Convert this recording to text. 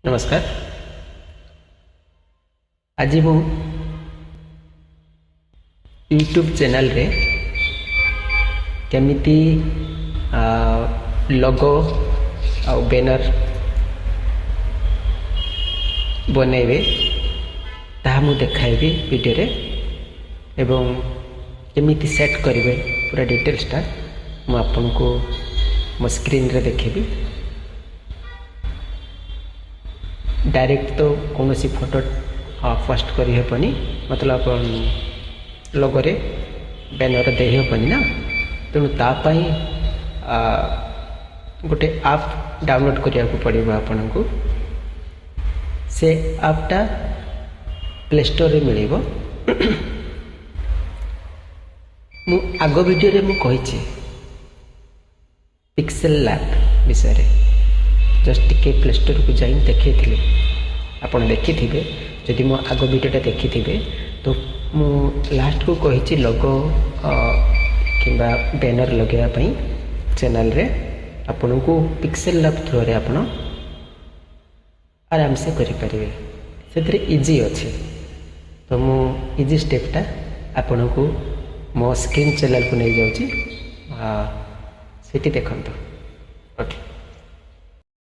नमस्कार। आज मु यूट्यूब चैनल रे केमिति लोगो आ बैनर बनैबे ताहा मु देखाइबी वीडियो रे एवं केमिति सेट करिवे पूरा डिटेल्सटा मु आपनको मो स्क्रीन रे देखेबी। डायरेक्ट तो कौन सी फोटो फर्स्ट करी हेपनी, मतलब लोगोरे बैनर दे हेपनी ना, तेणु तापाई गोटे आप डाउनलोड करिया को पड़िबो आपनकु। से आपटा प्ले स्टोर रे मिलिबो। मु आगो वीडियो रे मु कहिछि पिक्सेल लैब विषय रे, जस्ट टिके प्ले स्टोर को जाई देखि थिले आपण देखि थिबे। जदि मो आगो वीडियोटा देखि थिबे तो मु लास्ट को कहिछि लोगो किंबा बैनर लगेया पई चैनल रे आपण को पिक्सेल लैब थ्रू रे आपण आराम से करि परिबे। सेतरे इजी अछि, तो मु इजी स्टेपटा आपण को मो स्क्रीन चैनल को नै जाउछि, सेठी देखंतु। ओके।